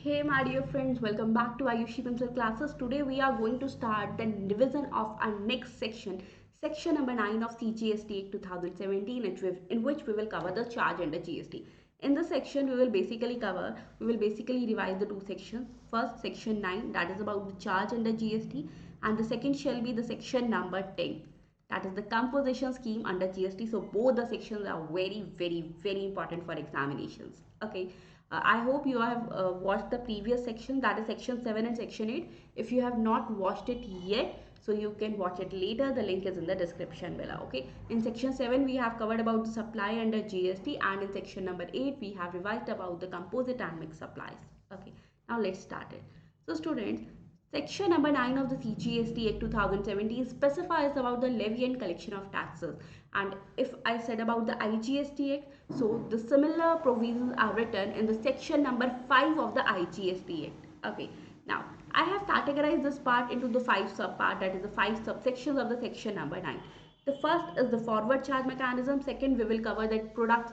Hey my dear friends, welcome back to Ayushi Pencil classes. Today we are going to start the revision of our next section, section number 9 of CGST Act 2017, in which we will cover the charge under GST. In this section we will basically revise the two sections. First, section 9, that is about the charge under GST, and the second shall be the section number 10, that is the composition scheme under GST. So both the sections are very important for examinations. Okay. I hope you have watched the previous section, that is section 7 and section 8. If you have not watched it yet, so you can watch it later. The link is in the description below. Okay. In section 7 we have covered about the supply under GST, and in section number 8 we have revised about the composite and mixed supplies. Okay. Now let's start it. So students, section number 9 of the CGST Act 2017 specifies about the levy and collection of taxes. And if I said about the IGST Act, so the similar provisions are written in the section number 5 of the IGST Act. Okay. Now, I have categorized this part into the 5 subpart, that is the 5 subsections of the section number 9. The first is the forward charge mechanism. Second, we will cover that products,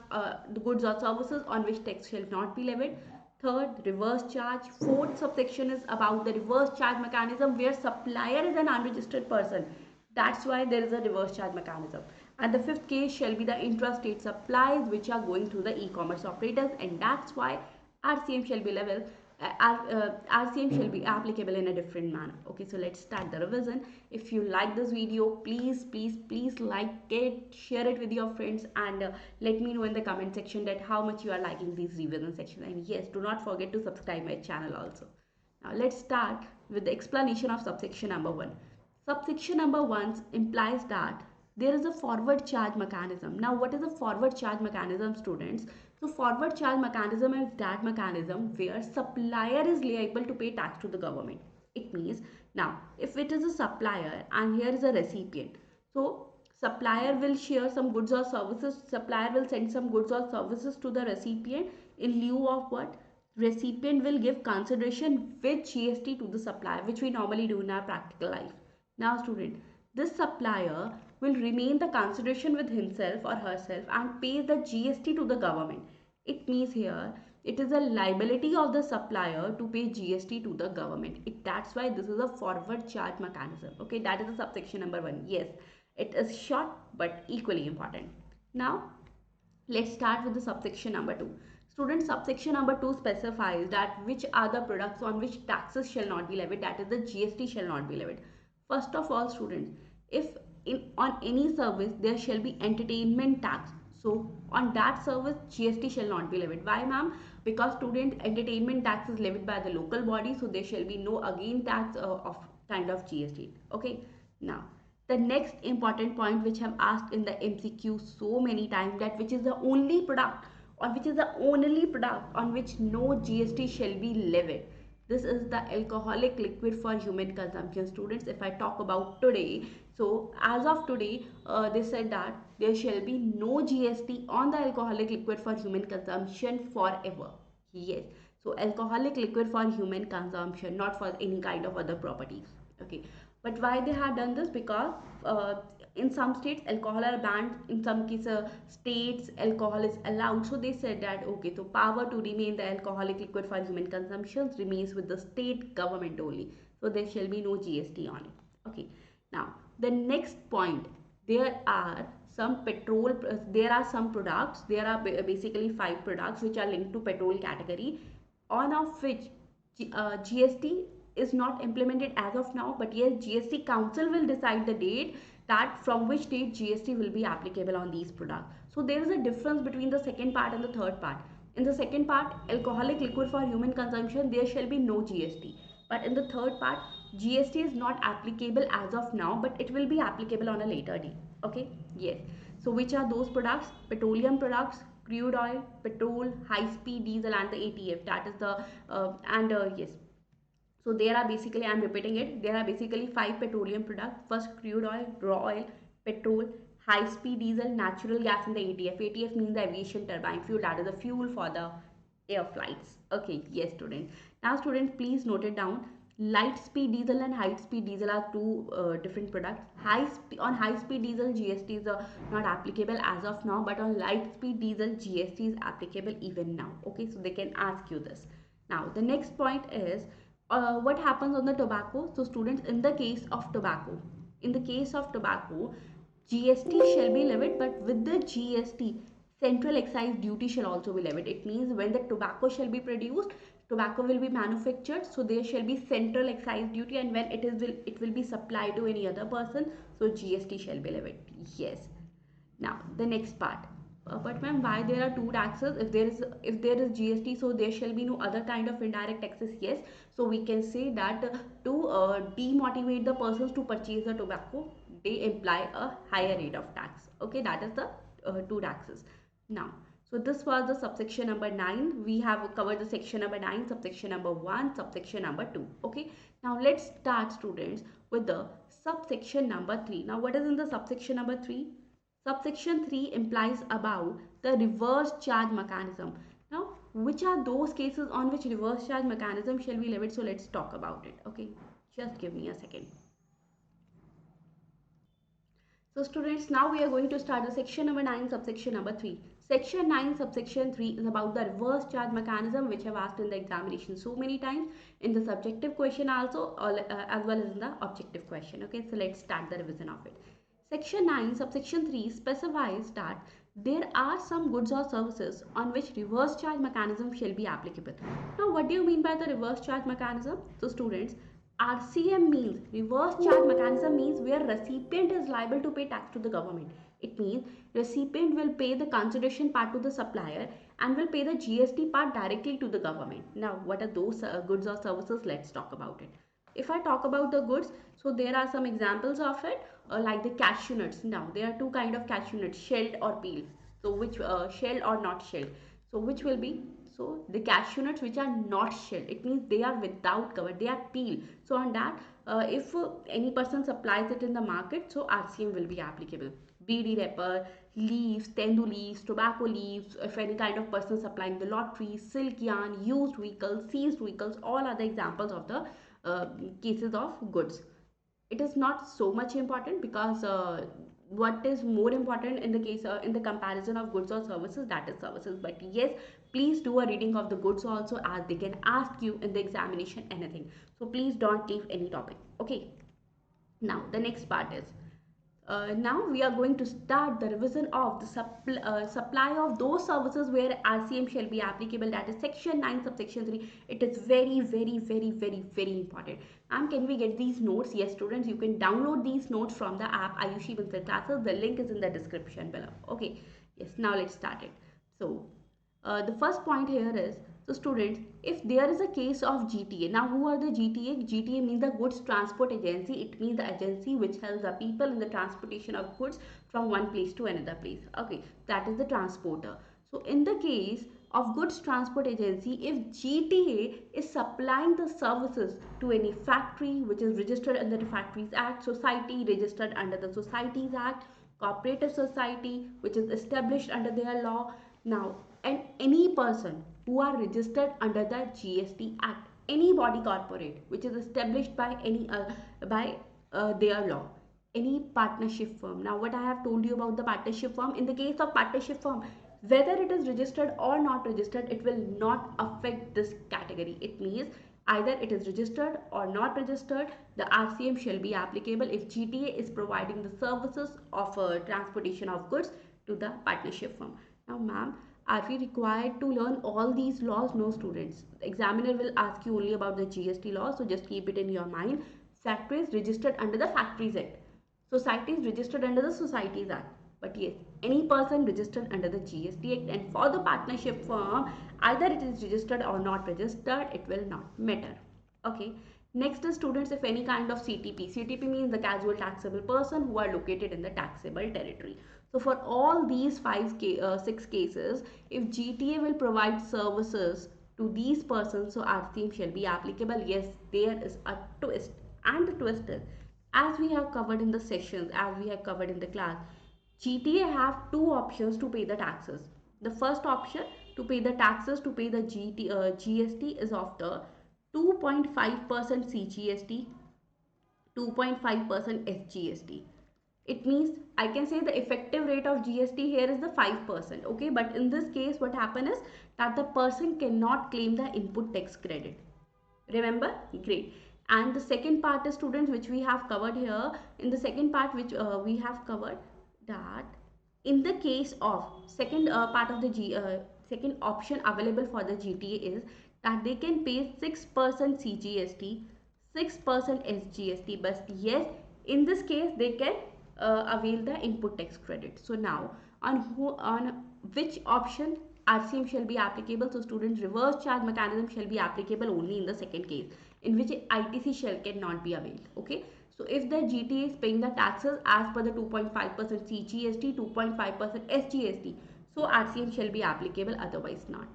the goods or services on which tax shall not be levied. Third, reverse charge. Fourth subsection is about the reverse charge mechanism, where supplier is an unregistered person. That's why there is a reverse charge mechanism. And the fifth case shall be the intrastate supplies which are going through the e-commerce operators, and that's why RCM shall be level. RCM shall be applicable in a different manner. Okay, so let's start the revision. If you like this video, please like it, share it with your friends, and let me know in the comment section that how much you are liking these revision sections. And yes, do not forget to subscribe my channel also. Now let's start with the explanation of subsection number 1. Subsection number 1 implies that there is a forward charge mechanism. Now what is a forward charge mechanism, students? So forward charge mechanism is that mechanism where supplier is liable to pay tax to the government. It means, now if it is a supplier and here is a recipient, so supplier will share some goods or services, supplier will send some goods or services to the recipient. In lieu of what? Recipient will give consideration with GST to the supplier, which we normally do in our practical life. Now student, this supplier will remain the consideration with himself or herself and pays the GST to the government. It means here it is a liability of the supplier to pay GST to the government. That's why this is a forward charge mechanism. Okay, that is the subsection number 1. Yes, it is short but equally important. Now let's start with the subsection number 2. Students, subsection number 2 specifies that which are the products on which taxes shall not be levied, that is the GST shall not be levied. First of all, students, if on any service there shall be entertainment tax, so on that service GST shall not be levied. Why, ma'am? Because student, entertainment tax is levied by the local body, so there shall be no again tax of kind of GST. Okay. Now the next important point which I have asked in the MCQ so many times, that which is the only product on which no GST shall be levied. This is the alcoholic liquid for human consumption. Students, if I talk about today, so as of today, they said that there shall be no GST on the alcoholic liquid for human consumption forever. Yes, so alcoholic liquid for human consumption, not for any kind of other properties. Okay, but why they have done this? Because in some states alcohol are banned, in some cases states alcohol is allowed. So they said that okay, so power to remain the alcoholic liquid for human consumption remains with the state government only. So there shall be no GST on it. Okay. Now the next point, there are some products, there are basically 5 products which are linked to petrol category, on of which GST is not implemented as of now, but yes, GST Council will decide the date that from which date GST will be applicable on these products. So there is a difference between the second part and the third part. In the second part, alcoholic liquid for human consumption, there shall be no GST. But in the third part, GST is not applicable as of now, but it will be applicable on a later date. Okay, yes. So which are those products? Petroleum products, crude oil, petrol, high speed diesel, and the ATF. That is the yes. So there are basically, I'm repeating it, there are basically 5 petroleum products. First, crude oil, raw oil, petrol, high speed diesel, natural gas, and the ATF. ATF means the aviation turbine fuel, that is the fuel for the air flights. Okay, yes students. Now students, please note it down. Light speed diesel and high speed diesel are two different products. On high speed diesel GST is not applicable as of now, but on light speed diesel GST is applicable even now. Okay, so they can ask you this. Now, the next point is what happens on the tobacco. So, students, in the case of tobacco, GST shall be levied, but with the GST, central excise duty shall also be levied. It means when the tobacco shall be produced, tobacco will be manufactured, so there shall be central excise duty, and when it will be supplied to any other person, so GST shall be levied. Yes. Now the next part. But ma'am, why there are two taxes? If there is GST, so there shall be no other kind of indirect taxes. Yes, so we can say that to demotivate the persons to purchase the tobacco, they imply a higher rate of tax. Okay, that is the two taxes. Now, so this was the subsection number 9. We have covered the section number 9, subsection number 1, subsection number 2. Okay, now let's start, students, with the subsection number 3. Now, what is in the subsection number 3? Subsection 3 implies about the reverse charge mechanism. Now, which are those cases on which reverse charge mechanism shall be levied? So, let's talk about it. Okay, just give me a second. So, students, now we are going to start the section number 9, subsection number 3. Section 9, subsection 3 is about the reverse charge mechanism, which I've asked in the examination so many times, in the subjective question also, as well as in the objective question. Okay, so let's start the revision of it. Section 9, subsection 3 specifies that there are some goods or services on which reverse charge mechanism shall be applicable. Now, what do you mean by the reverse charge mechanism? So, students, RCM means reverse charge mechanism means where recipient is liable to pay tax to the government. It means recipient will pay the consideration part to the supplier and will pay the GST part directly to the government. Now, what are those goods or services? Let's talk about it. If I talk about the goods, so there are some examples of it, like the cashew nuts. Now, there are two kind of cashew nuts, shelled or peeled. So, which shelled or not shelled? So, which will be? So, the cashew nuts which are not shelled, it means they are without cover, they are peeled. So, on that, if any person supplies it in the market, so RCM will be applicable. BD wrapper, leaves, tendu leaves, tobacco leaves, if any kind of person supplying the lottery, silk yarn, used vehicles, seized vehicles, all are the examples of the uh, cases of goods. It is not so much important because what is more important in the case in the comparison of goods or services, that is services. But yes, please do a reading of the goods also, as they can ask you in the examination anything. So please don't leave any topic. Okay, now the next part is now we are going to start the revision of the supply of those services where RCM shall be applicable. That is section 9, subsection 3. It is very, very, very, very, very important. And can we get these notes? Yes, students, you can download these notes from the app Ayushi Pencil Classes. The link is in the description below. Okay, yes, now let's start it. So, the first point here is, so students, if there is a case of GTA, now who are the GTA? GTA means the goods transport agency. It means the agency which helps the people in the transportation of goods from one place to another place. Okay, that is the transporter. So in the case of goods transport agency, if GTA is supplying the services to any factory which is registered under the Factories Act, society registered under the Societies Act, cooperative society which is established under their law, now, and any person who are registered under the GST Act, any body corporate which is established by any their law, any partnership firm. Now, what I have told you about the partnership firm, in the case of partnership firm, whether it is registered or not registered, it will not affect this category. It means either it is registered or not registered, the RCM shall be applicable if GTA is providing the services of transportation of goods to the partnership firm. Now, ma'am, are we required to learn all these laws? No, students. The examiner will ask you only about the GST law, so just keep it in your mind. Factories registered under the Factories Act. Societies registered under the Societies Act. But yes, any person registered under the GST Act, and for the partnership firm, either it is registered or not registered, it will not matter. Okay. Next is, students, if any kind of CTP. CTP means the casual taxable person who are located in the taxable territory. So for all these 6 cases, if GTA will provide services to these persons, so RCM shall be applicable. Yes, there is a twist, and the twist is, as we have covered in the sessions, as we have covered in the class, GTA have two options to pay the taxes. The first option to pay the taxes, to pay the GST, is of the 2.5% CGST, 2.5% SGST. It means I can say the effective rate of GST here is the 5%. Okay, but in this case, what happen is that the person cannot claim the input tax credit. Remember? Great. And the second part is, students, which we have covered here. In the second part, which we have covered, that in the case of second part of the second option available for the GTA is that they can pay 6% CGST, 6% SGST, but yes, in this case they can avail the input tax credit. So now on which option RCM shall be applicable? So students, reverse charge mechanism shall be applicable only in the second case, in which ITC shall cannot be availed. Okay, so if the GTA is paying the taxes as per the 2.5% CGST, 2.5% SGST, so RCM shall be applicable, otherwise not.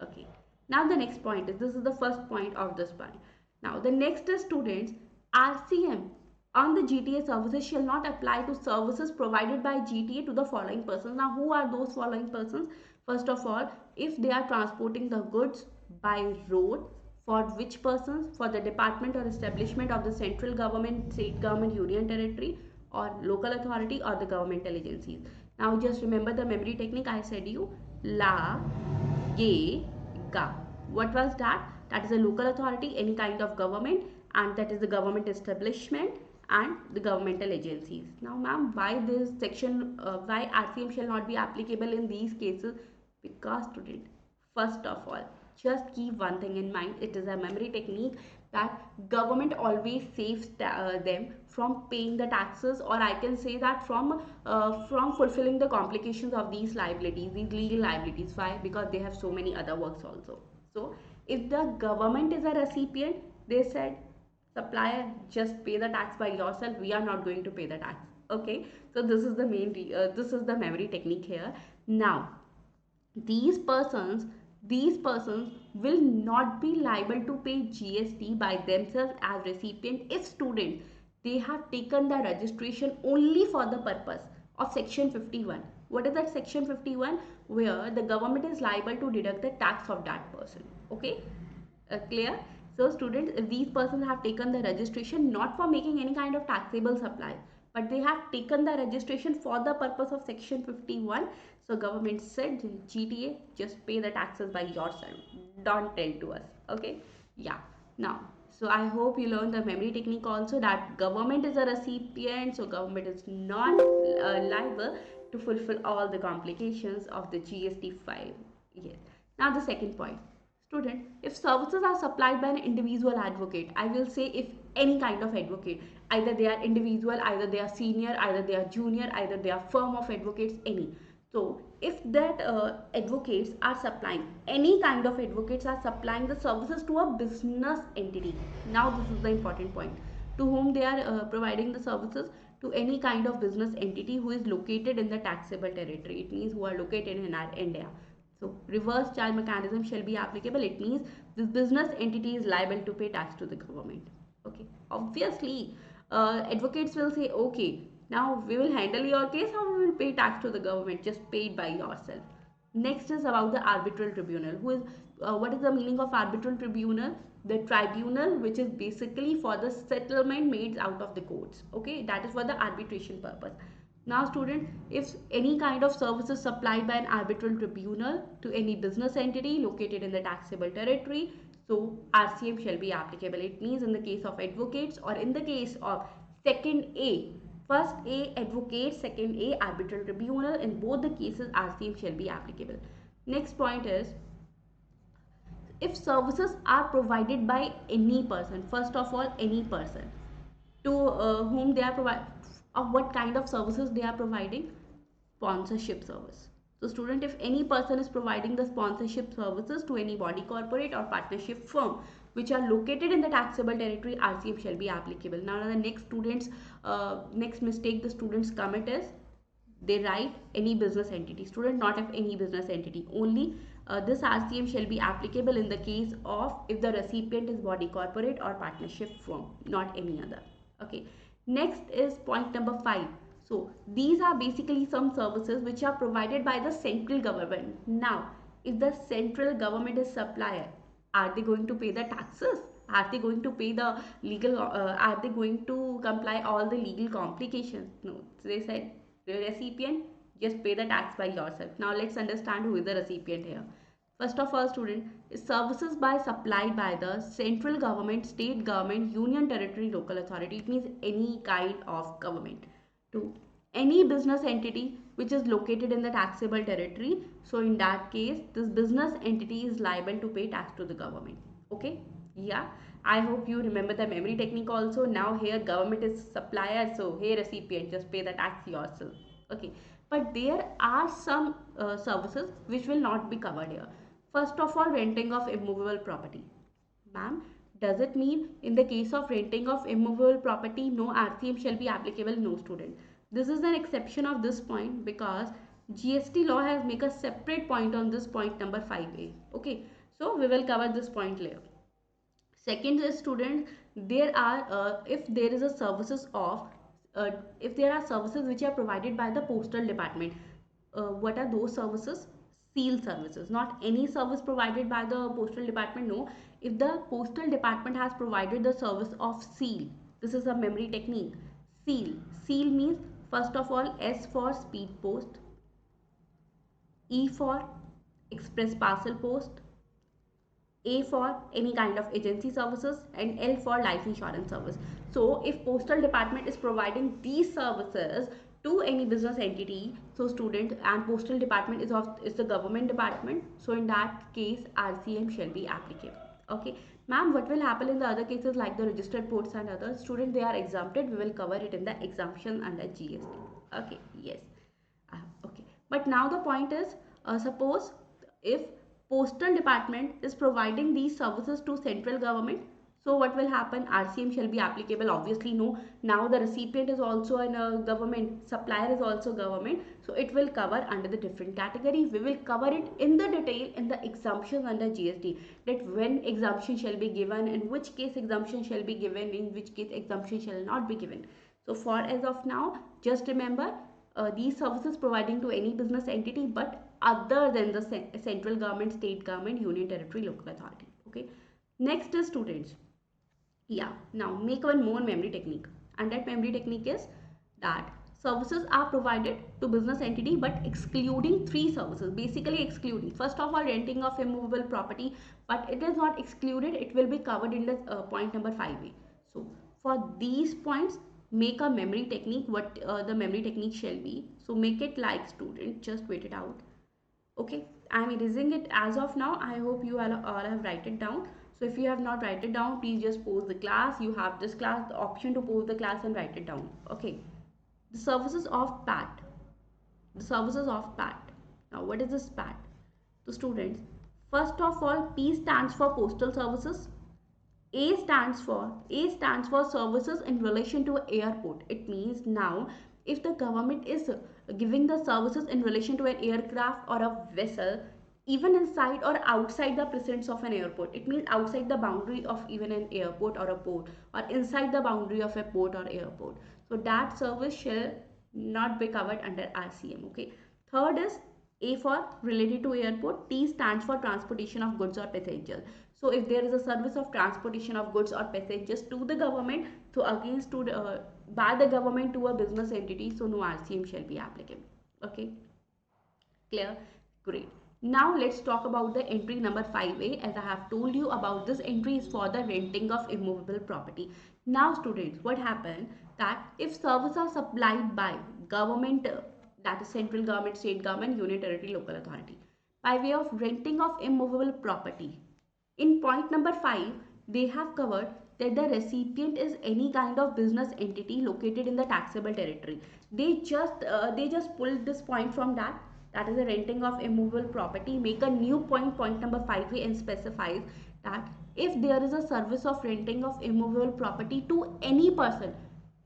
Okay, now the next point is, this is the first point of this point. Now the next is, students, RCM on the GTA services shall not apply to services provided by GTA to the following persons. Now who are those following persons? First of all, if they are transporting the goods by road, for which persons? For the department or establishment of the central government, state government, union territory, or local authority, or the governmental agencies. Now just remember the memory technique I said you. La, ye, ga. What was that? That is a local authority, any kind of government, and that is the government establishment and the governmental agencies. Now ma'am, why this section, why RCM shall not be applicable in these cases? Because, student, first of all, just keep one thing in mind, it is a memory technique, that government always saves them from paying the taxes, or I can say that from fulfilling the complications of these liabilities, these legal liabilities. Why? Because they have so many other works also. So if the government is a recipient, they said, supplier, just pay the tax by yourself, we are not going to pay the tax. Okay, so this is the this is the memory technique here. Now these persons will not be liable to pay GST by themselves as recipient if, student, they have taken the registration only for the purpose of section 51. What is that section 51? Where the government is liable to deduct the tax of that person. Okay, clear? So students, if these persons have taken the registration not for making any kind of taxable supply, but they have taken the registration for the purpose of section 51, so government said, GTA, just pay the taxes by yourself, don't tell to us. Okay, yeah. Now, so I hope you learned the memory technique also, that government is a recipient, so government is not liable to fulfill all the complications of the GST 5. Yes. Now the second point, student, if services are supplied by an individual advocate, I will say if any kind of advocate, either they are individual, either they are senior, either they are junior, either they are firm of advocates, any. So if that advocates are supplying, any kind of advocates are supplying the services to a business entity. Now this is the important point. To whom they are providing the services? To any kind of business entity who is located in the taxable territory. It means who are located in our India. So reverse charge mechanism shall be applicable. It means this business entity is liable to pay tax to the government. Okay. Obviously, advocates will say, okay, now we will handle your case, how we will pay tax to the government, just pay it by yourself. Next is about the arbitral tribunal. Who is what is the meaning of arbitral tribunal? The tribunal which is basically for the settlement made out of the courts. Okay, that is for the arbitration purpose. Now student, if any kind of services supplied by an arbitral tribunal to any business entity located in the taxable territory, so RCM shall be applicable. It means in the case of advocates, or in the case of second A, first A advocate, second A arbitral tribunal, in both the cases RCM shall be applicable. Next point is, if services are provided by any person, first of all, any person, to whom they are providing, of what kind of services they are providing? Sponsorship service. So student, if any person is providing the sponsorship services to any body corporate or partnership firm which are located in the taxable territory, RCM shall be applicable. Now the next mistake the students commit is, they write any business entity. Student, not of any business entity, only this RCM shall be applicable in the case of if the recipient is body corporate or partnership firm, not any other. Okay, next is point number 5. So these are basically some services which are provided by the central government. Now if the central government is supplier, are they going to pay the taxes? Are they going to pay the legal, are they going to comply all the legal complications? No. So they said, the recipient, just pay the tax by yourself. Now let's understand who is the recipient here. First of all, student, services by supplied by the central government, state government, union territory, local authority. It means any kind of government. To any business entity which is located in the taxable territory. So in that case, this business entity is liable to pay tax to the government. Okay? Yeah. I hope you remember the memory technique also. Now here government is supplier, so here recipient, just pay the tax yourself. Okay. But there are some services which will not be covered here. First of all, renting of immovable property. Ma'am, does it mean in the case of renting of immovable property, no RCM shall be applicable? No, student. This is an exception of this point because GST law has make a separate point on this point number 5A. Okay, so we will cover this point later. Second is, student, there are if there is a services of if there are services which are provided by the postal department, what are those services? Seal services. Not any service provided by the postal department. No, if the postal department has provided the service of seal, this is a memory technique. Seal means, first of all, S for speed post, E for express parcel post, A for any kind of agency services, and L for life insurance service. So if postal department is providing these services to any business entity, so student, and postal department is the government department, so in that case RCM shall be applicable. Okay, ma'am, what will happen in the other cases like the registered posts and others? Student, they are exempted. We will cover it in the exemption under GST. Okay, yes. Okay, but now the point is, suppose if postal department is providing these services to central government, so what will happen? RCM shall be applicable? Obviously no. Now the recipient is also in a government, supplier is also government, so it will cover under the different category. We will cover it in the detail in the exemptions under GST, that when exemption shall be given, in which case exemption shall be given, in which case exemption shall not be given. So for as of now, just remember, these services providing to any business entity but other than the central government, state government, union territory, local authority. Okay, next is, students, yeah, now make one more memory technique, and that memory technique is that services are provided to business entity but excluding three services, basically excluding, first of all, renting of immovable property, but it is not excluded, it will be covered in the point number 5A. So for these points, make a memory technique, what the memory technique shall be. So make it like, student, just wait it out. Okay, I'm erasing it as of now. I hope you all have write it down. So if you have not write it down, please just pause the class. You have this class, the option to pause the class and write it down. Okay, the services of PAT. The services of PAT. Now what is this PAT? So students, first of all, P stands for postal services. A stands for services in relation to airport. It means now if the government is giving the services in relation to an aircraft or a vessel, even inside or outside the presence of an airport, it means outside the boundary of even an airport or a port, or inside the boundary of a port or airport, so that service shall not be covered under RCM. Okay, third is A for related to airport. T stands for transportation of goods or passengers. So if there is a service of transportation of goods or passengers to the government, so against to the, by the government to a business entity, so no RCM shall be applicable. Okay, clear? Great. Now let's talk about the entry number 5A. As I have told you about, this entry is for the renting of immovable property. Now students, what happened that if services are supplied by government, that is central government, state government, union territory, local authority, by way of renting of immovable property, in point number 5, they have covered that the recipient is any kind of business entity located in the taxable territory. They just pulled this point from that, that is the renting of immovable property, make a new point, point number 5A, and specifies that if there is a service of renting of immovable property to any person,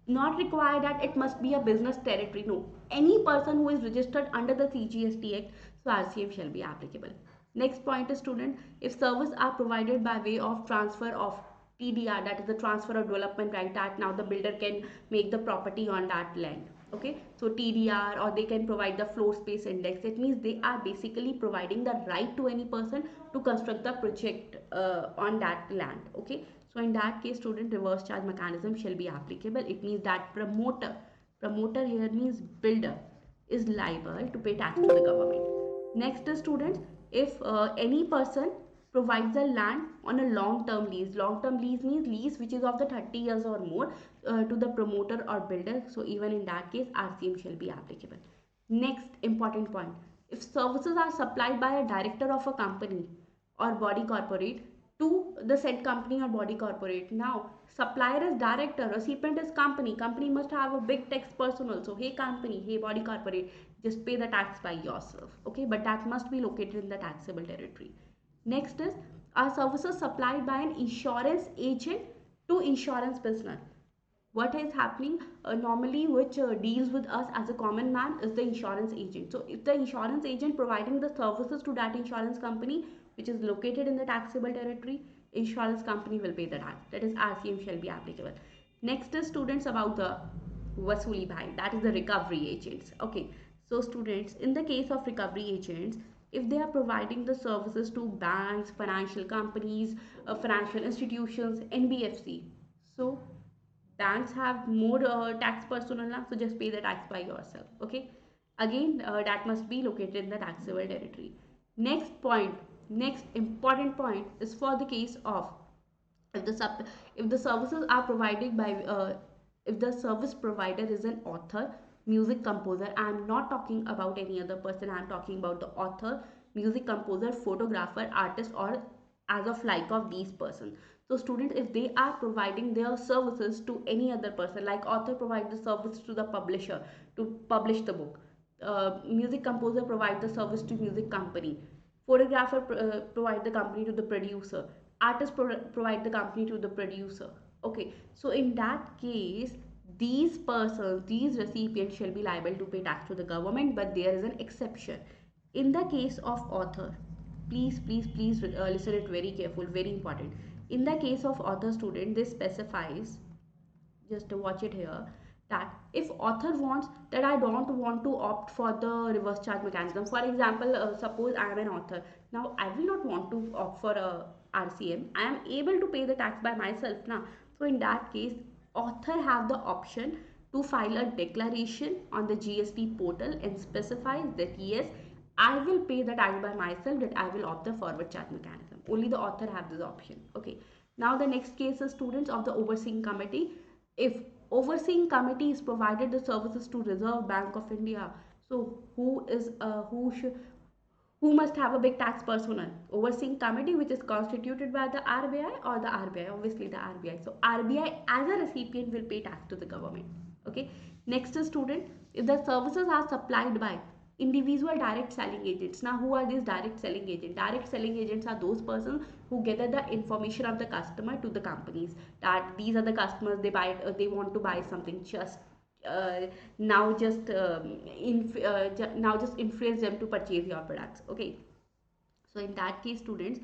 not required that it must be a business territory, no, any person who is registered under the CGST Act, so RCM shall be applicable. Next point is, student, if services are provided by way of transfer of TDR, that is the transfer of development right, that now the builder can make the property on that land. Okay, so TDR, or they can provide the floor space index. It means they are basically providing the right to any person to construct the project on that land. Okay, so in that case, student, reverse charge mechanism shall be applicable. It means that promoter here means builder, is liable to pay tax to the government. Next is, students, if any person provides the land on a long term lease. Long term lease means lease which is of the 30 years or more to the promoter or builder. So even in that case, RCM shall be applicable. Next important point, if services are supplied by a director of a company or body corporate to the said company or body corporate. Now, supplier is director, recipient is company. Company must have a big tax person also. Hey company, hey body corporate, just pay the tax by yourself. Okay, but that must be located in the taxable territory. Next is, are services supplied by an insurance agent to insurance business. What is happening normally, which deals with us as a common man, is the insurance agent. So if the insurance agent providing the services to that insurance company which is located in the taxable territory, insurance company will pay the tax. That is, RCM shall be applicable. Next is, students, about the vasuli bhai, that is the recovery agents. Okay, so students, in the case of recovery agents, if they are providing the services to banks, financial companies, financial institutions, NBFC, so banks have more tax personnel now, so just pay the tax by yourself. Okay, again, that must be located in the taxable territory. Next point, next important point is for the case of, if the services are provided by if the service provider is an author, music composer. I am not talking about any other person, I am talking about the author, music composer, photographer, artist, or as of like of these persons. So students, if they are providing their services to any other person, like author provide the service to the publisher to publish the book, music composer provide the service to music company, photographer provide the company to the producer, artist provide the company to the producer. Okay, so in that case, these persons, these recipients shall be liable to pay tax to the government, but there is an exception. In the case of author, please listen it very careful, very important. In the case of author, student, this specifies, just watch it here, that if author wants that I don't want to opt for the reverse charge mechanism. For example, suppose I am an author. Now I will not want to opt for a RCM. I am able to pay the tax by myself now. So in that case, author have the option to file a declaration on the GST portal and specifies that yes, I will pay the tax by myself, that I will opt the forward charge mechanism. Only the author have this option. Okay. Now the next case is, students, of the overseeing committee. If overseeing committee is provided the services to Reserve Bank of India, so who must have a big tax personnel? Overseeing committee, which is constituted by the RBI, or the RBI, obviously the RBI. So RBI as a recipient will pay tax to the government. Okay. Next is, student, if the services are supplied by individual direct selling agents. Now who are these direct selling agents? Direct selling agents are those persons who gather the information of the customer to the companies, that these are the customers, they buy they want to buy something, just uh, now just now just influence them to purchase your products. Okay, so in that case, students,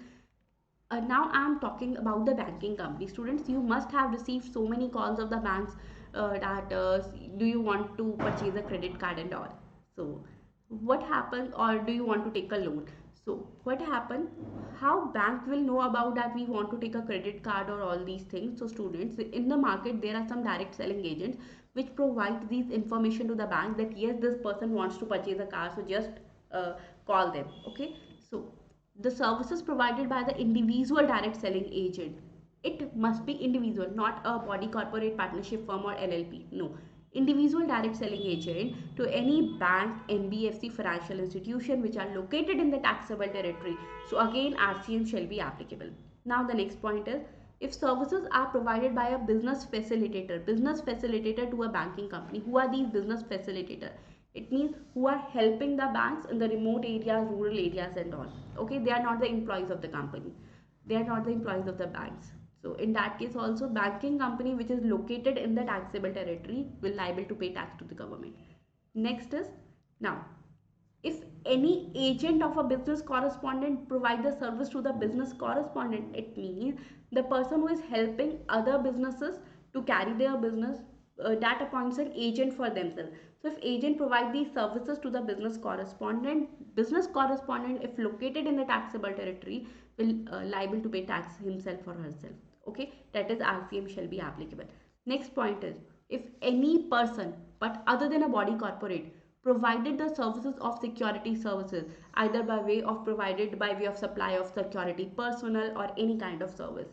now I am talking about the banking company. Students, you must have received so many calls of the banks that do you want to purchase a credit card and all. So what happened, or do you want to take a loan? So what happened, how bank will know about that we want to take a credit card or all these things? So students, in the market there are some direct selling agents which provide these information to the bank that yes, this person wants to purchase a car, so just uh, call them. Okay, so the services provided by the individual direct selling agent, it must be individual, not a body corporate partnership firm or LLP. No, individual direct selling agent to any bank, NBFC, financial institution which are located in the taxable territory. So again, RCM shall be applicable. Now the next point is, if services are provided by a business facilitator to a banking company. Who are these business facilitator? It means who are helping the banks in the remote areas, rural areas and all. Okay, they are not the employees of the company, they are not the employees of the banks. So in that case also, banking company which is located in the taxable territory will liable to pay tax to the government. Next is, now if any agent of a business correspondent provide the service to the business correspondent, it means the person who is helping other businesses to carry their business, that appoints an agent for themselves. So if agent provide these services to the business correspondent if located in the taxable territory will liable to pay tax himself or herself. Okay, that is RCM shall be applicable. Next point is, if any person but other than a body corporate provided the services of security services either by way of provided by way of supply of security personnel or any kind of service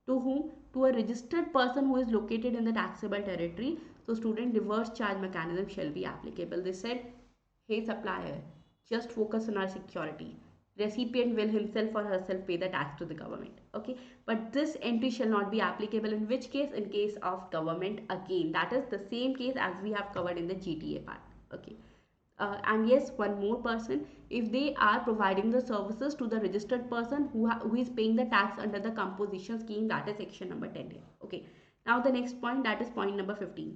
to whom, to a registered person who is located in the taxable territory, so student reverse charge mechanism shall be applicable. They said, hey supplier, just focus on our security, recipient will himself or herself pay the tax to the government. Okay, but this entry shall not be applicable in which case? In case of government, again that is the same case as we have covered in the GTA part. Okay, and yes, one more person, if they are providing the services to the registered person who is paying the tax under the composition scheme, that is section number 10 here. Okay, now the next point, that is point number 15.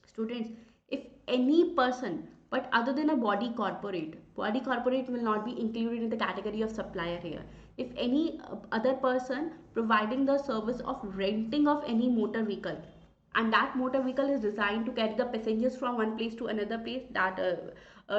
Students, if any person but other than a body corporate will not be included in the category of supplier here. If any other person providing the service of renting of any motor vehicle, and that motor vehicle is designed to carry the passengers from one place to another place, that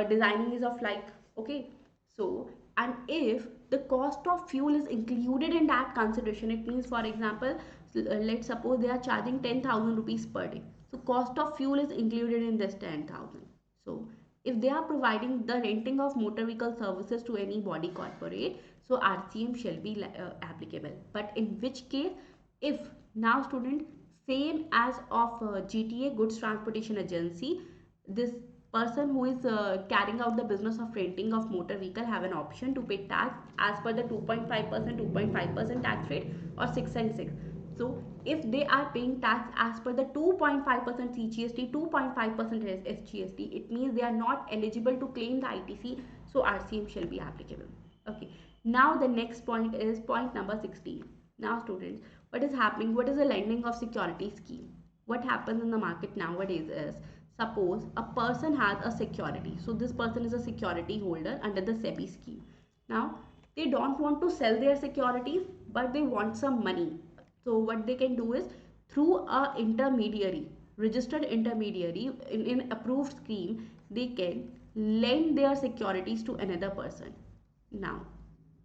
designing is of like, okay, so and if the cost of fuel is included in that consideration, it means for example, let's suppose they are charging 10,000 rupees per day, so cost of fuel is included in this 10,000. So if they are providing the renting of motor vehicle services to any body corporate, so RCM shall be applicable. But in which case, if now student, same as of GTA goods transportation agency, this person who is carrying out the business of renting of motor vehicle have an option to pay tax as per the 2.5% 2.5% tax rate or 6 and 6. So if they are paying tax as per the 2.5% CGST, 2.5% SGST, it means they are not eligible to claim the ITC, so RCM shall be applicable. Okay, now the next point is point number 16. Now students, what is happening, what is the lending of security scheme? What happens in the market nowadays is, suppose a person has a security, so this person is a security holder under the SEBI scheme. Now they don't want to sell their securities, but they want some money. So what they can do is, through a intermediary, registered intermediary in approved scheme, they can lend their securities to another person. Now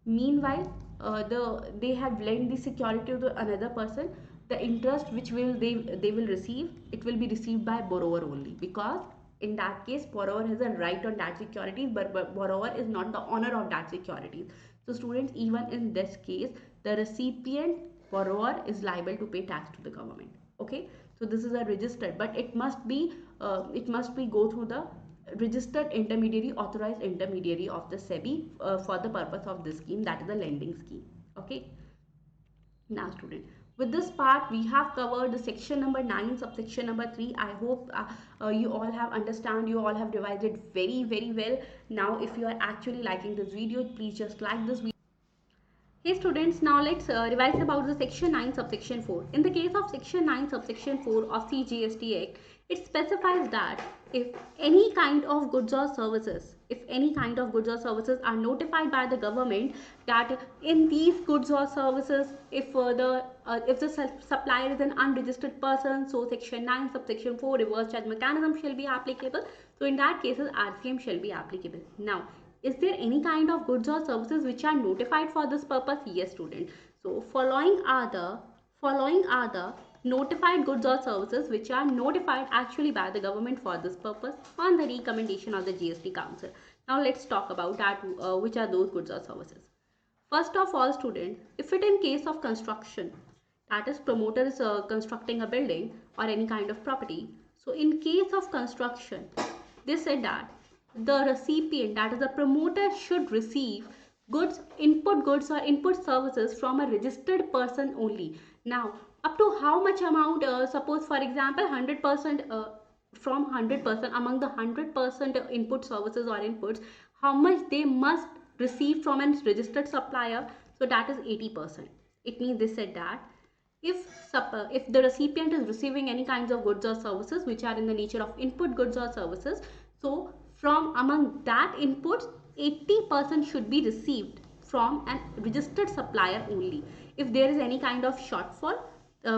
meanwhile, they have lent the security to another person, the interest which they will receive, it will be received by borrower only, because in that case borrower has a right on that securities, but borrower is not the owner of that securities. So students, even in this case, the recipient borrower is liable to pay tax to the government. Okay, so this is a registered, but it must be go through the registered intermediary, authorized intermediary of the SEBI for the purpose of this scheme, that is the lending scheme. Okay, now student, with this part we have covered the section number 9 subsection number 3. I hope you all have understand, you all have revised it very very well. Now if you are actually liking this video, please just like this video. Hey students, now let's revise about the section 9 subsection 4. In the case of section 9 subsection 4 of CGST Act, it specifies that if any kind of goods or services, are notified by the government that in these goods or services, if the supplier is an unregistered person, so section 9 subsection 4 reverse charge mechanism shall be applicable. So in that cases RCM shall be applicable. Now, is there any kind of goods or services which are notified for this purpose? Yes student. So following are the notified goods or services which are notified actually by the government for this purpose on the recommendation of the GST Council. Now let's talk about that, which are those goods or services. First of all student, if it in case of construction, that is promoter is constructing a building or any kind of property, so in case of construction, they said that the recipient, that is the promoter, should receive input goods or input services from a registered person only. Now up to how much amount, suppose for example 100%, from 100%, among the 100% input services or inputs, how much they must receive from a registered supplier, so that is 80%. It means they said that if the recipient is receiving any kinds of goods or services which are in the nature of input goods or services, so from among that inputs, 80% should be received from a registered supplier only. If there is any kind of shortfall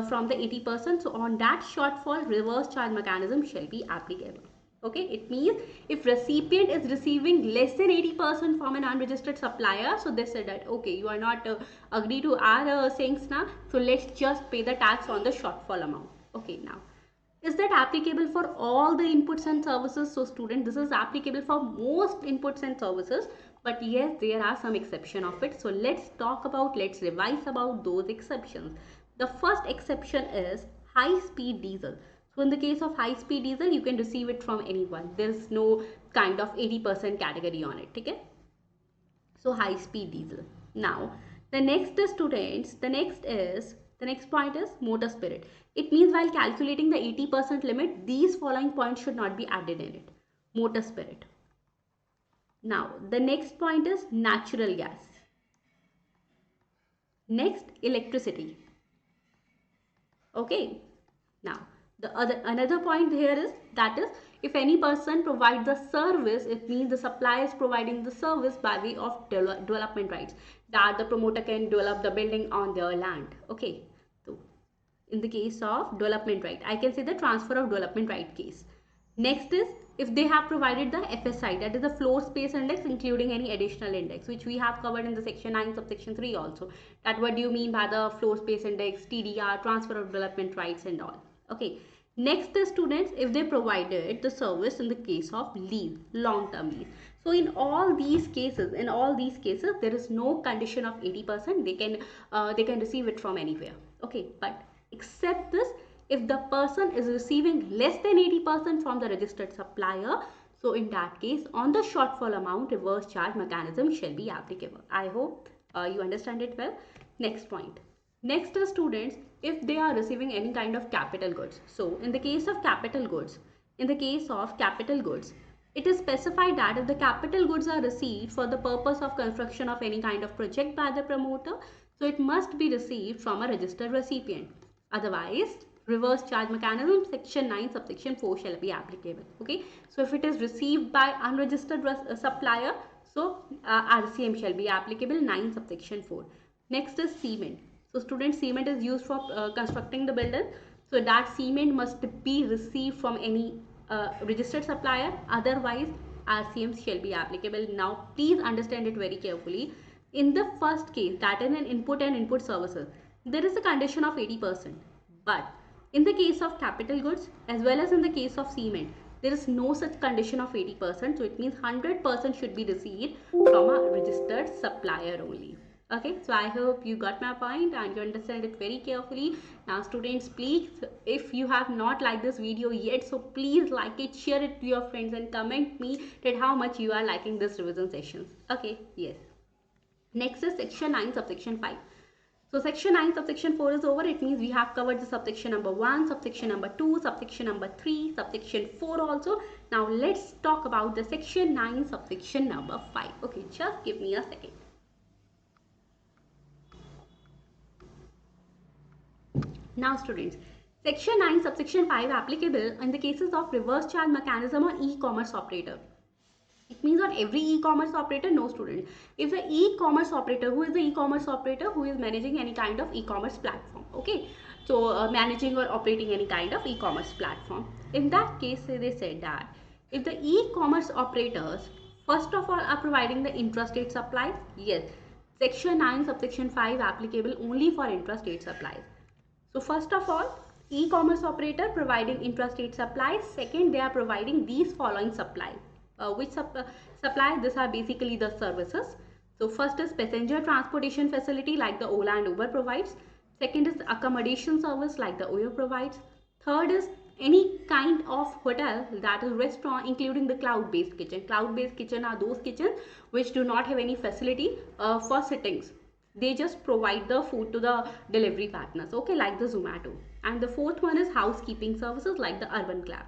from the 80%, so on that shortfall reverse charge mechanism shall be applicable. Okay, it means if recipient is receiving less than 80% from an unregistered supplier, so they said that okay, you are not agree to our sayings now, so let's just pay the tax on the shortfall amount. Okay, now is that applicable for all the inputs and services? So student, this is applicable for most inputs and services, but yes, there are some exception of it. So let's revise about those exceptions. The first exception is high speed diesel. So in the case of high speed diesel, you can receive it from anyone. There is no kind of 80% category on it. Okay? So high speed diesel. Now the next is students, the next point is motor spirit. It means while calculating the 80% limit, these following points should not be added in it. Motor spirit. Now the next point is natural gas. Next, electricity. Okay. Now the another point here is that is if any person provides the service, it means the supplier is providing the service by way of development rights, that the promoter can develop the building on their land. Okay, so in the case of development right, I can say the transfer of development right case. Next is if they have provided the FSI, that is the floor space index, including any additional index, which we have covered in the section 9 subsection 3 also. That what do you mean by the floor space index, TDR, transfer of development rights and all. Okay. Next is students, if they provided the service in the case of lease, long-term lease. So in all these cases, there is no condition of 80%. They can receive it from anywhere. Okay, but except this, if the person is receiving less than 80% from the registered supplier, so in that case, on the shortfall amount, reverse charge mechanism shall be applicable. I hope you understand it well. Next point. Next is students, if they are receiving any kind of capital goods. So in the case of capital goods, it is specified that if the capital goods are received for the purpose of construction of any kind of project by the promoter, so it must be received from a registered recipient. Otherwise, reverse charge mechanism section 9 subsection 4 shall be applicable. Okay, so if it is received by unregistered supplier, so RCM shall be applicable 9 subsection 4. Next is cement. So student, cement is used for constructing the building. So that cement must be received from any registered supplier. Otherwise, RCM shall be applicable. Now, please understand it very carefully. In the first case, that is an input and input services, there is a condition of 80%. But in the case of capital goods as well as in the case of cement, there is no such condition of 80%. So it means 100% should be received from a registered supplier only. Okay, so I hope you got my point and you understand it very carefully. Now students, please, if you have not liked this video yet, so please like it, share it to your friends and comment me that how much you are liking this revision sessions. Okay, yes. Next is section 9 subsection 5. So section 9 subsection 4 is over. It means we have covered the subsection number 1, subsection number 2, subsection number 3, subsection 4 also. Now let's talk about the section 9 subsection number 5. Okay, just give me a second. Now students, section 9 subsection 5 applicable in the cases of reverse charge mechanism on e-commerce operator. It means on every e-commerce operator, no student. If the e-commerce operator, who is the e-commerce operator? Who is managing any kind of e-commerce platform. Okay, so managing or operating any kind of e-commerce platform. In that case, they said that if the e-commerce operators first of all are providing the intrastate supplies, yes, section 9 subsection 5 applicable only for intrastate supplies. So first of all, e-commerce operator providing intrastate supplies. Second, they are providing these following supplies. Which supply? These are basically the services. So first is passenger transportation facility like the Ola and Uber provides. Second is accommodation service like the Oyo provides. Third is any kind of hotel, that is restaurant, including the cloud-based kitchen. Cloud-based kitchen are those kitchens which do not have any facility for sittings. They just provide the food to the delivery partners, okay, like the Zomato. And the fourth one is housekeeping services like the Urban Club.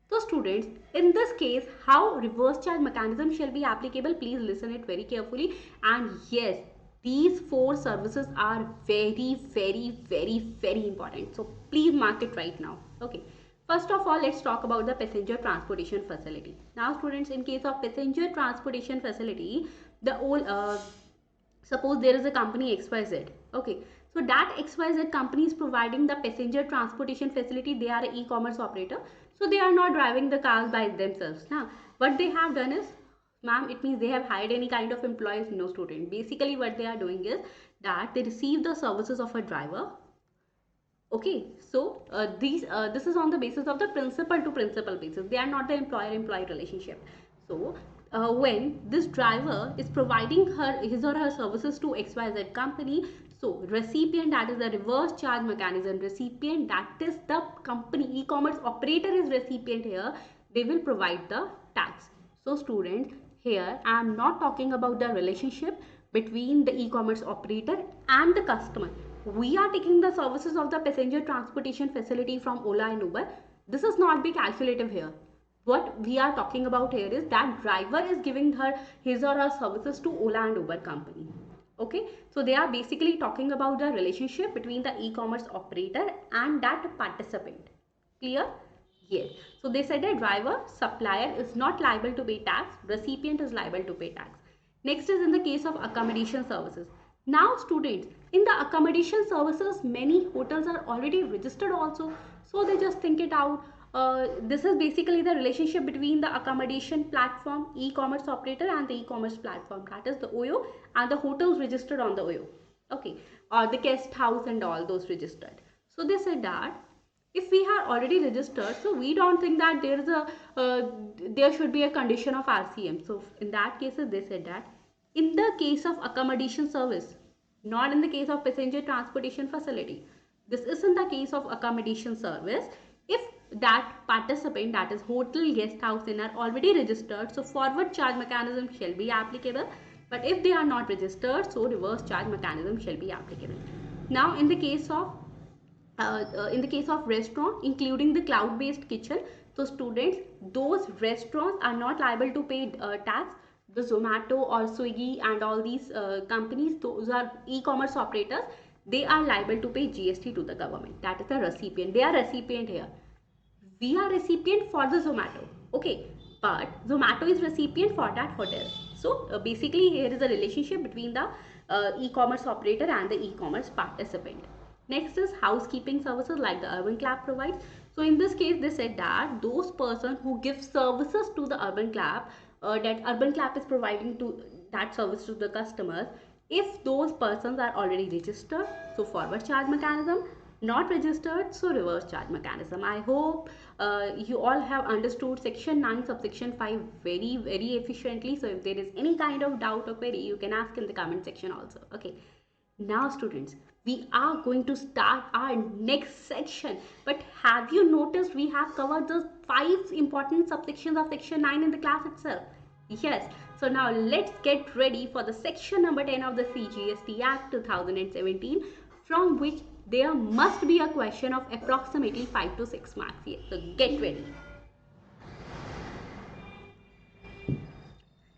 So students, in this case, how reverse charge mechanism shall be applicable, please listen it very carefully. And yes, these 4 services are very, very, very, very important. So please mark it right now. Okay. First of all, let's talk about the passenger transportation facility. Now students, in case of passenger transportation facility, the old suppose there is a company XYZ. Okay, so that XYZ company is providing the passenger transportation facility. They are an e-commerce operator. So they are not driving the cars by themselves. Now, what they have done is, ma'am, it means they have hired any kind of employees? No, student. Basically, what they are doing is that they receive the services of a driver. Okay, so this is on the basis of the principal to principal basis. They are not the employer-employee relationship. So when this driver is providing his or her services to XYZ company, so recipient, that is the reverse charge mechanism, recipient, that is the company, e-commerce operator is recipient here, they will provide the tax. So students, here I am not talking about the relationship between the e-commerce operator and the customer. We are taking the services of the passenger transportation facility from Ola and Uber. This is not be calculative here. What we are talking about here is that driver is giving his or her services to Ola and Uber company. Okay, so they are basically talking about the relationship between the e-commerce operator and that participant. Clear? Yes. So they said that driver, supplier is not liable to pay tax, recipient is liable to pay tax. Next is in the case of accommodation services. Now students, in the accommodation services, many hotels are already registered also. So they just think it out. This is basically the relationship between the accommodation platform, e-commerce operator and the e-commerce platform. That is the OYO and the hotels registered on the OYO. Okay, or the guest house and all those registered. So they said that if we are already registered, so we don't think that there should be a condition of RCM. So in that case, they said that in the case of accommodation service, not in the case of passenger transportation facility, this is in the case of accommodation service. If that participant, that is hotel, guest house inn, are already registered, so forward charge mechanism shall be applicable. But if they are not registered, so reverse charge mechanism shall be applicable. Now in the case of restaurant, including the cloud-based kitchen, so students, those restaurants are not liable to pay tax. The Zomato or Swiggy and all these companies, those are e-commerce operators, they are liable to pay GST to the government. That is the recipient. They are recipient here. We are recipient for the Zomato. Okay, but Zomato is recipient for that hotel. So basically here is a relationship between the e-commerce operator and the e-commerce participant. Next is housekeeping services like the Urban Club provides. So in this case, they said that those persons who give services to the Urban Club, that Urban Club is providing to that service to the customers, if those persons are already registered, so forward charge mechanism, not registered, so reverse charge mechanism. I hope you all have understood section 9 subsection 5 very efficiently. So if there is any kind of doubt or query, you can ask in the comment section also. Okay, now students, we are going to start our next section. But have you noticed we have covered the 5 important subsections of section 9 in the class itself? Yes. So now let's get ready for the section number 10 of the CGST Act 2017, from which there must be a question of approximately 5 to 6 marks here. So get ready.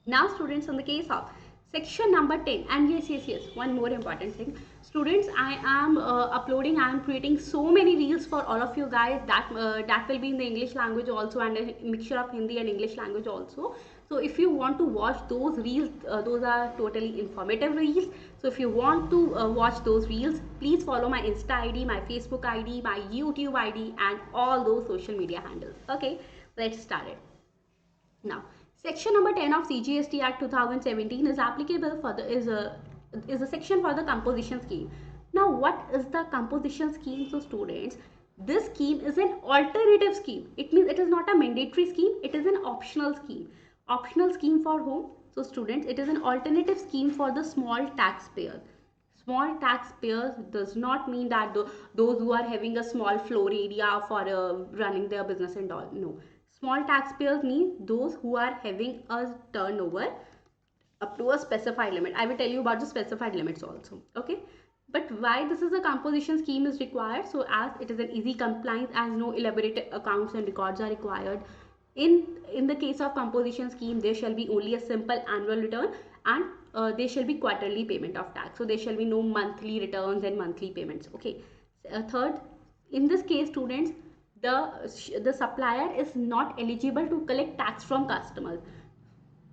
Now students, on the case of section number 10, and yes, one more important thing. Students, I am creating so many reels for all of you guys that will be in the English language also, and a mixture of Hindi and English language also. So if you want to watch those reels, those are totally informative reels. So if you want to watch those reels, please follow my Insta ID, my Facebook ID, my YouTube ID, and all those social media handles. Okay, let's start it. Now, section number 10 of CGST Act 2017 is applicable for the is a section for the composition scheme. Now, what is the composition scheme? So students, this scheme is an alternative scheme. It means it is not a mandatory scheme, it is an optional scheme. Optional scheme for whom? So students, it is an alternative scheme for the small taxpayers. Small taxpayers does not mean that those who are having a small floor area for running their business and all. No. Small taxpayers mean those who are having a turnover up to a specified limit. I will tell you about the specified limits also. Okay. But why this is a composition scheme is required? So as it is an easy compliance, as no elaborate accounts and records are required. In the case of composition scheme, there shall be only a simple annual return, and there shall be quarterly payment of tax. So there shall be no monthly returns and monthly payments. Okay. Third, in this case, students, the supplier is not eligible to collect tax from customers.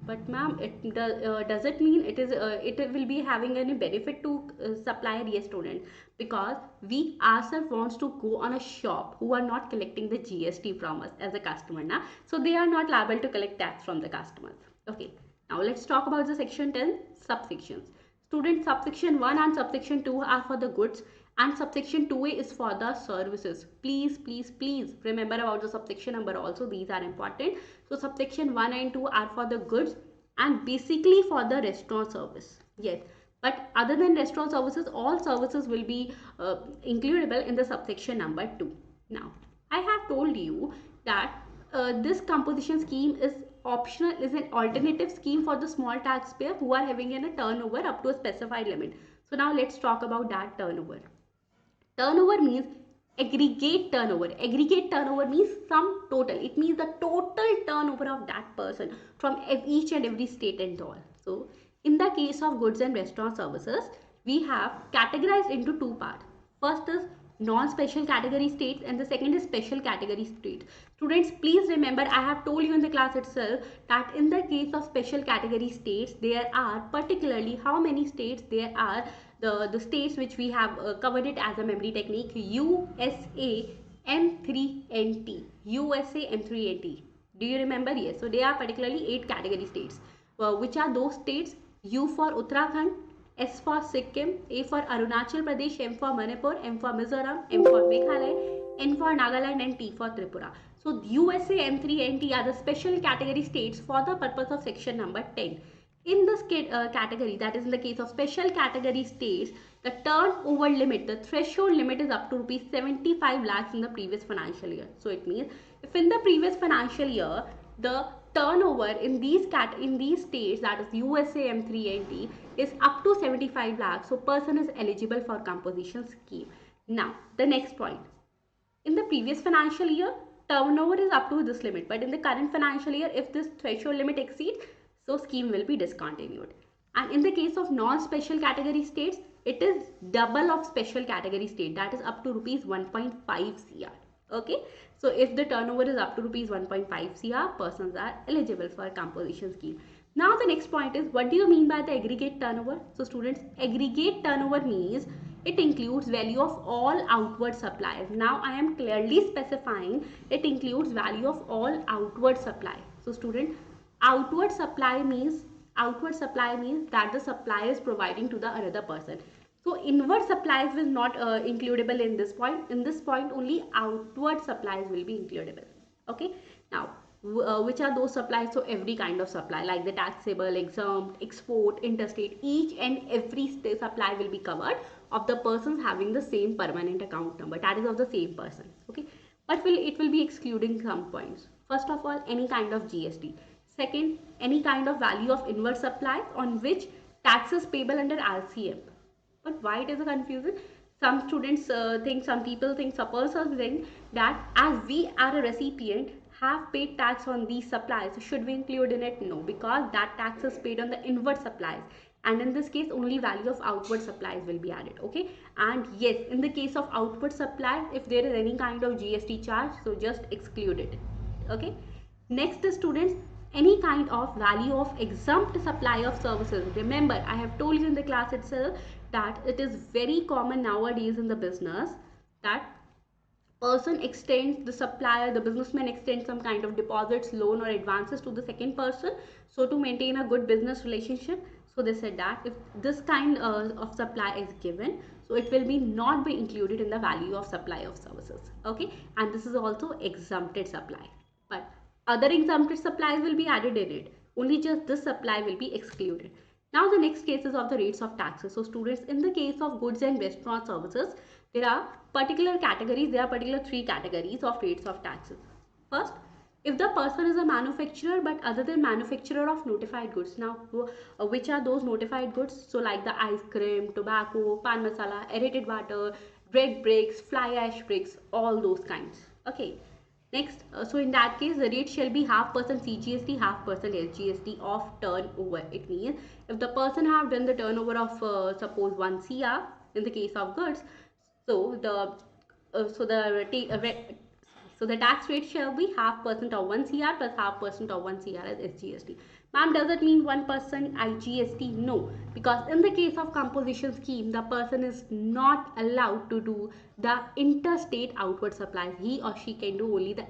But ma'am, does it mean it will be having any benefit to supplier? Yes, student, because we ourselves wants to go on a shop who are not collecting the GST from us as a customer now, so they are not liable to collect tax from the customers. Okay, now let's talk about the section 10 subsections. Student, subsection 1 and subsection 2 are for the goods and subsection 2A is for the services. Please, please, please remember about the subsection number also. These are important. So subsection 1 and 2 are for the goods and basically for the restaurant service. Yes. But other than restaurant services, all services will be includable in the subsection number 2. Now, I have told you that this composition scheme is optional, is an alternative scheme for the small taxpayer who are having a turnover up to a specified limit. So now let's talk about that turnover. Turnover means aggregate turnover. Aggregate turnover means sum total. It means the total turnover of that person from each and every state and all. So in the case of goods and restaurant services, we have categorized into two parts. First is non-special category states and the second is special category states. Students, please remember, I have told you in the class itself that in the case of special category states, there are particularly how many states there are. The states which we have covered it as a memory technique: USA, M3NT, USA, M3NT. Do you remember? Yes. So they are particularly 8 category states. Which are those states? U for Uttarakhand, S for Sikkim, A for Arunachal Pradesh, M for Manipur, M for Mizoram, M for Meghalaya, N for Nagaland and T for Tripura. So USA, M3 and T are the special category states for the purpose of section number 10. In this category, that is in the case of special category states, the turnover limit, the threshold limit is up to rupees 75 lakhs in the previous financial year. So it means if in the previous financial year the turnover in these states, that is USA, M3 and T, is up to 75 lakhs, so person is eligible for composition scheme. Now the next point, in the previous financial year turnover is up to this limit, but in the current financial year if this threshold limit exceeds, so scheme will be discontinued. And in the case of non-special category states, it is double of special category state, that is up to rupees 1.5 crore. Okay, so if the turnover is up to rupees 1.5 crore, persons are eligible for composition scheme. Now the next point is, what do you mean by the aggregate turnover? So students, aggregate turnover means it includes value of all outward supplies. Now I am clearly specifying it includes value of all outward supply. So student, outward supply means that the supply is providing to the another person. So inward supplies will not includable in this point. In this point only outward supplies will be includable. Okay. Now which are those supplies? So every kind of supply, like the taxable, exempt, export, interstate, each and every supply will be covered of the persons having the same permanent account number, that is of the same person. Okay, but it will be excluding some points. First of all, any kind of GST. Second, any kind of value of inward supplies on which taxes payable under RCM. But why it is a confusion? Some students some people think, suppose think that as we are a recipient have paid tax on these supplies, so should we include in it? No, because that tax is paid on the inward supplies, and in this case only value of outward supplies will be added. Okay, and yes, in the case of outward supplies, if there is any kind of GST charge, so just exclude it. Okay, next is students, any kind of value of exempt supply of services. Remember, I have told you in the class itself that it is very common nowadays in the business that person extends, the supplier, the businessman extends some kind of deposits, loan or advances to the second person, so to maintain a good business relationship. So they said that if this kind of supply is given, so it will be not be included in the value of supply of services. Okay, and this is also exempted supply, but other exempted supplies will be added in it. Only just this supply will be excluded. Now the next case is of the rates of taxes. So students, in the case of goods and restaurant services, there are particular categories. There are particular 3 categories of rates of taxes. First, if the person is a manufacturer but other than manufacturer of notified goods. Now which are those notified goods? So like the ice cream, tobacco, pan masala, aerated water, bread bricks, fly ash bricks, all those kinds. Okay. Next, so in that case, the rate shall be 0.5% CGST, 0.5% SGST of turnover. It means if the person have done the turnover of suppose 1 CR in the case of goods, so the So the tax rate shall be 0.5% of 1 CR plus 0.5% of 1 CR as SGST. Ma'am, does it mean 1% IGST? No, because in the case of composition scheme, the person is not allowed to do the interstate outward supplies. He or she can do only the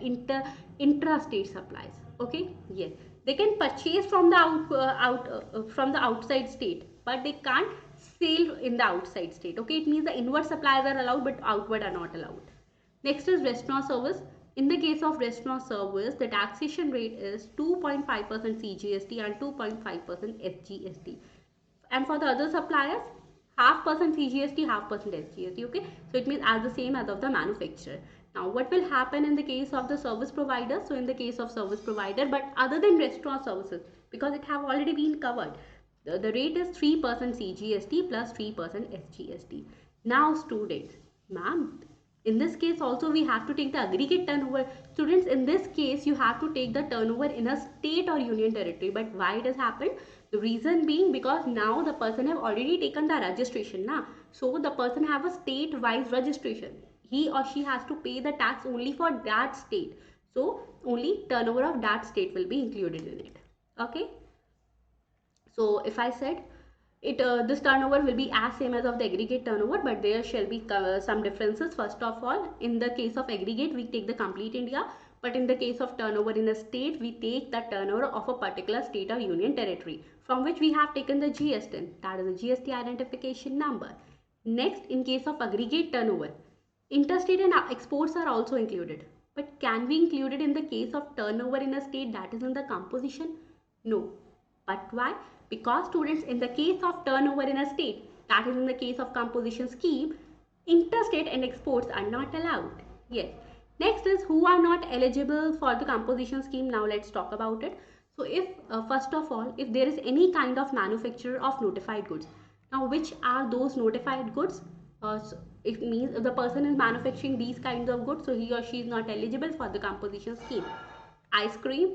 intrastate supplies. Okay, yes, they can purchase from the from the outside state, but they can't sell in the outside state. Okay, it means the inward supplies are allowed, but outward are not allowed. Next is restaurant service. In the case of restaurant service, the taxation rate is 2.5% CGST and 2.5% SGST. And for the other suppliers, 0.5% CGST, 0.5% SGST. Okay, so it means as the same as of the manufacturer. Now, what will happen in the case of the service provider? So, in the case of service provider, but other than restaurant services, because it have already been covered, the rate is 3% CGST plus 3% SGST. Now, students, ma'am, in this case also we have to take the aggregate turnover. Students, in this case you have to take the turnover in a state or union territory. But why it has happened? The reason being because now the person have already taken the registration now. So the person have a state wise registration. He or she has to pay the tax only for that state. So only turnover of that state will be included in it. Okay. So if I said it this turnover will be as same as of the aggregate turnover, but there shall be some differences. First of all, in the case of aggregate we take the complete India, but in the case of turnover in a state we take the turnover of a particular state or union territory from which we have taken the GST, that is the GST identification number. Next, in case of aggregate turnover, interstate and exports are also included, but can we include it in the case of turnover in a state that is in the composition? No. But why? Because students, in the case of turnover in a state, that is in the case of composition scheme, interstate and exports are not allowed. Yes. Next is who are not eligible for the composition scheme. Now let's talk about it. So if first of all, if there is any kind of manufacturer of notified goods, now which are those notified goods? So it means if the person is manufacturing these kinds of goods, so he or she is not eligible for the composition scheme. Ice cream,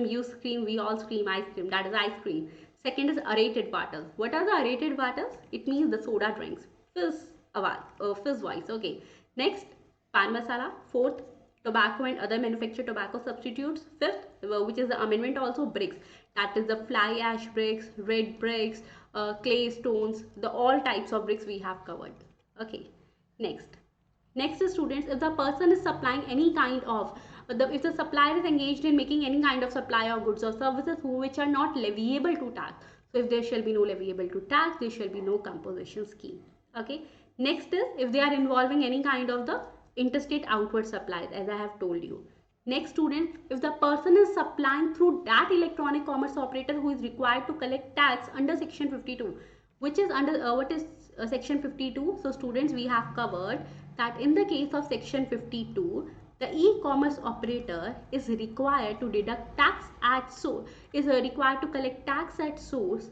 you scream, we all scream ice cream, that is ice cream. Second is aerated waters. What are the aerated waters? It means the soda drinks, fizz wise. Okay, next, pan masala. Fourth, tobacco and other manufactured tobacco substitutes. Fifth, which is the amendment also, bricks, that is the fly ash bricks, red bricks, clay stones, the all types of bricks we have covered. Okay, next is students, if the person is supplying any kind of if the supplier is engaged in making any kind of supply of goods or services which are not leviable to tax, so if there shall be no leviable to tax, there shall be no composition scheme. Okay, next is if they are involving any kind of the interstate outward supplies, as I have told you. Next, students, if the person is supplying through that electronic commerce operator who is required to collect tax under section 52, which is under what is section 52. So students, we have covered that in the case of section 52, the e-commerce operator is required to deduct tax at source, is required to collect tax at source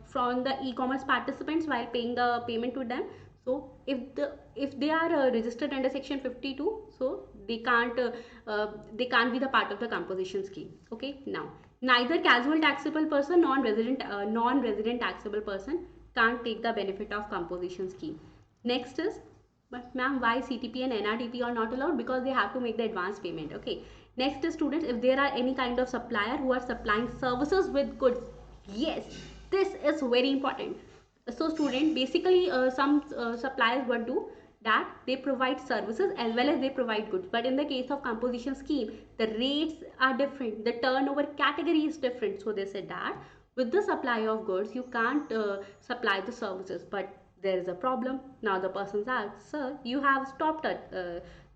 from the e-commerce participants while paying the payment to them. So if they are registered under section 52, so they can't be the part of the composition scheme. Okay, now neither casual taxable person, non-resident taxable person can't take the benefit of composition scheme. Next is, but ma'am, why CTP and NRTP are not allowed? Because they have to make the advance payment. Okay. Next is students, if there are any kind of supplier who are supplying services with goods. Yes, this is very important. So student, basically some suppliers what do? That they provide services as well as they provide goods. But in the case of composition scheme, the rates are different. The turnover category is different. So they said that with the supply of goods, you can't supply the services. But there is a problem. Now the person asks, sir, you have stopped us,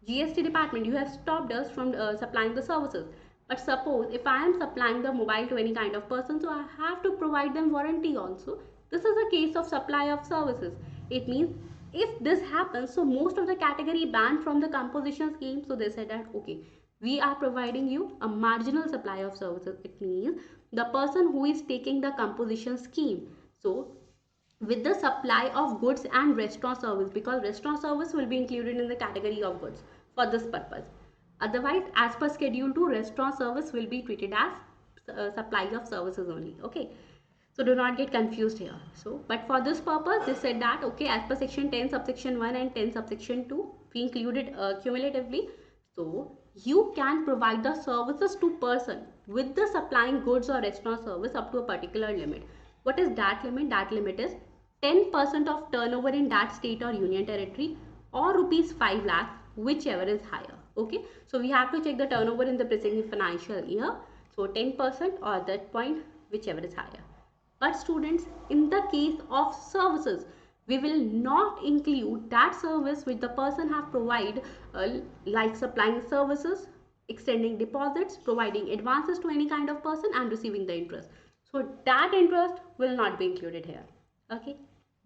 GST department, you have stopped us from supplying the services. But suppose if I am supplying the mobile to any kind of person, so I have to provide them warranty also. This is a case of supply of services. It means if this happens, so most of the category banned from the composition scheme. So they said that, okay, we are providing you a marginal supply of services. It means the person who is taking the composition scheme. So with the supply of goods and restaurant service, because restaurant service will be included in the category of goods for this purpose. Otherwise, as per schedule 2, restaurant service will be treated as supply of services only. Okay, so do not get confused here. So but for this purpose they said that, okay, as per section 10 subsection 1 and 10 subsection 2, we included cumulatively. So you can provide the services to person with the supplying goods or restaurant service up to a particular limit. What is that limit? That limit is 10% of turnover in that state or union territory, or rupees 5 lakh, whichever is higher. Okay, so we have to check the turnover in the preceding financial year. So 10% or that point, whichever is higher. But students, in the case of services, we will not include that service which the person have provided, like supplying services, extending deposits, providing advances to any kind of person, and receiving the interest. So that interest will not be included here. Okay,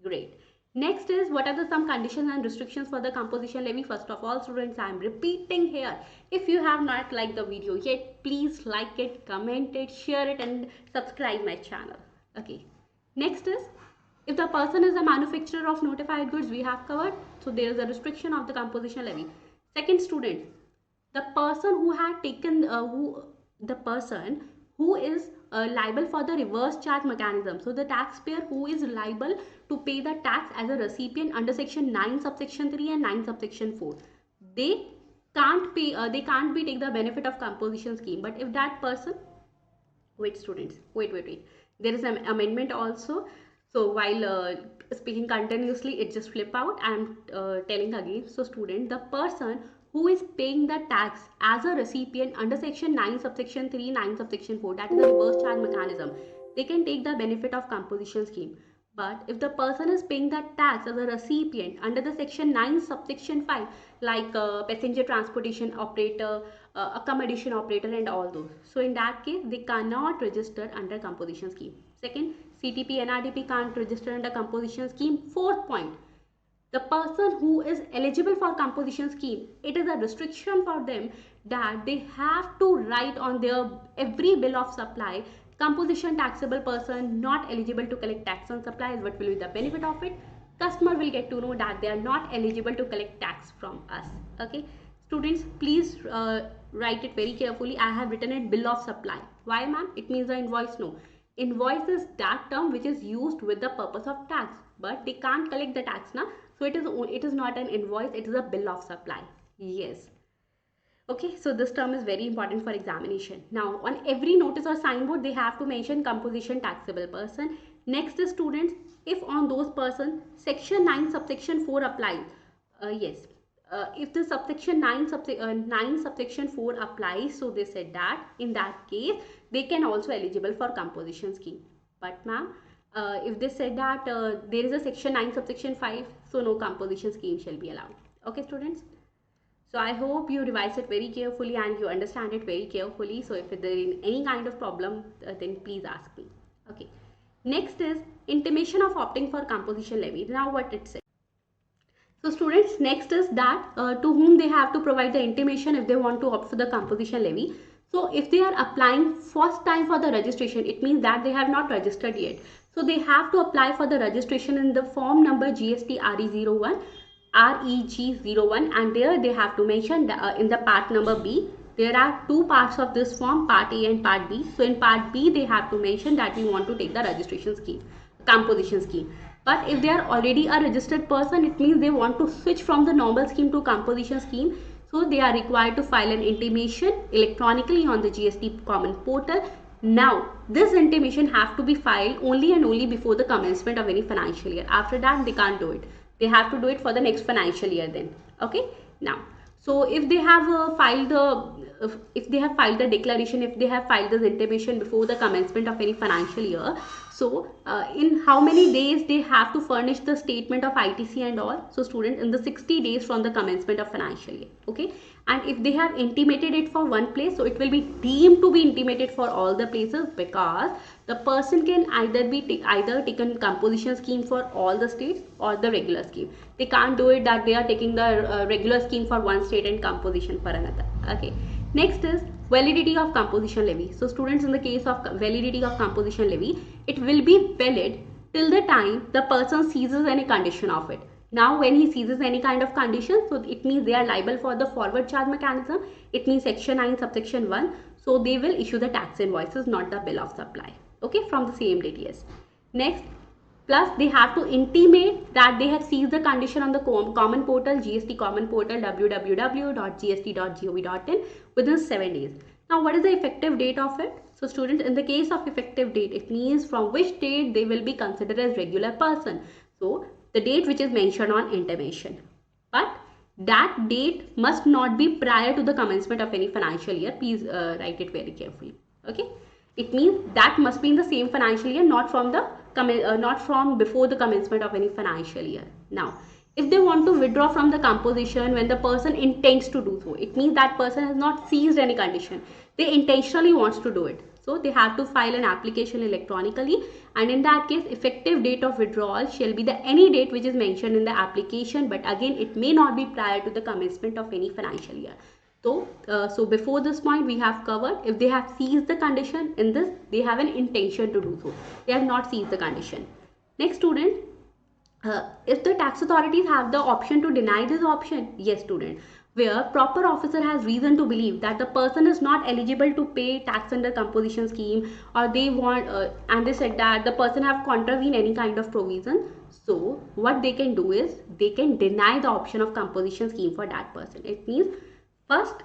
great. Next is, what are the some conditions and restrictions for the composition levy? First of all, students, I am repeating here. If you have not liked the video yet, please like it, comment it, share it, and subscribe my channel. Okay. Next is, if the person is a manufacturer of notified goods, we have covered. So there is a restriction of the composition levy. Second, student, the person who had taken the person who is liable for the reverse charge mechanism. So the taxpayer who is liable to pay the tax as a recipient under section 9 subsection 3 and 9 subsection 4, they can't pay, they can't be take the benefit of composition scheme. But if that person, wait students, wait, there is an amendment also. So while speaking continuously, it just flip out. I am telling again. So student, the person who is paying the tax as a recipient under section 9 subsection 3, 9 subsection 4, that is a reverse charge mechanism, they can take the benefit of composition scheme. But if the person is paying the tax as a recipient under the section 9 subsection 5, like passenger transportation operator, accommodation operator, and all those, so in that case they cannot register under composition scheme. Second, CTP NRDP can't register under composition scheme. Fourth point, the person who is eligible for composition scheme, it is a restriction for them that they have to write on their every bill of supply, composition taxable person not eligible to collect tax on supplies. What will be the benefit of it? Customer will get to know that they are not eligible to collect tax from us. Okay, students, please write it very carefully. I have written it bill of supply. Why, ma'am? It means the invoice? No, invoice is that term which is used with the purpose of tax, but they can't collect the tax now. So it is not an invoice, it is a bill of supply. Yes. Okay, so this term is very important for examination. Now, on every notice or signboard, they have to mention composition taxable person. Next is, students, if on those person section 9 subsection 4 applies, yes, if the subsection 9 subsection 4 applies, so they said that in that case they can also eligible for composition scheme. But ma'am, if they said that there is a section 9 subsection 5, so no composition scheme shall be allowed. Okay, students. So I hope you revise it very carefully and you understand it very carefully. So if there is any kind of problem, then please ask me. Okay. Next is intimation of opting for composition levy. Now what it says. So students, next is that to whom they have to provide the intimation if they want to opt for the composition levy. So if they are applying first time for the registration, it means that they have not registered yet. So they have to apply for the registration in the form number GST RE01. REG01, and there they have to mention in the part number B. There are two parts of this form, part A and part B. So in part B they have to mention that we want to take the registration scheme, composition scheme. But if they are already a registered person, it means they want to switch from the normal scheme to composition scheme. So they are required to file an intimation electronically on the GST common portal. Now this intimation have to be filed only and only before the commencement of any financial year. After that they can't do it. They have to do it for the next financial year then. Okay. Now, so if they have filed the declaration, if they have filed this intimation before the commencement of any financial year, so in how many days they have to furnish the statement of ITC and all? So students, in the 60 days from the commencement of financial year. Okay. And if they have intimated it for one place, so it will be deemed to be intimated for all the places, because the person can either be taken composition scheme for all the states or the regular scheme. They can't do it that they are taking the regular scheme for one state and composition for another. Okay. Next is validity of composition levy. So students, in the case of validity of composition levy, it will be valid till the time the person ceases any condition of it. Now when he ceases any kind of condition, so it means they are liable for the forward charge mechanism. It means section 9 subsection 1. So they will issue the tax invoices, not the bill of supply. Okay, from the same date. Yes. Next, plus they have to intimate that they have seized the condition on the common portal, GST common portal, www.gst.gov.in, within 7 days. Now what is the effective date of it? So students, in the case of effective date, it means from which date they will be considered as regular person. So the date which is mentioned on intimation. But that date must not be prior to the commencement of any financial year. Please write it very carefully. Okay, it means that must be in the same financial year, not from before the commencement of any financial year. Now if they want to withdraw from the composition when the person intends to do so, it means that person has not seized any condition, they intentionally wants to do it. So they have to file an application electronically, and in that case effective date of withdrawal shall be the any date which is mentioned in the application, but again it may not be prior to the commencement of any financial year. So before this point we have covered, if they have seized the condition, in this they have an intention to do so, they have not seized the condition. Next student, if the tax authorities have the option to deny this option, yes student, where proper officer has reason to believe that the person is not eligible to pay tax under composition scheme, or they want and they said that the person have contravened any kind of provision, so what they can do is they can deny the option of composition scheme for that person. It means first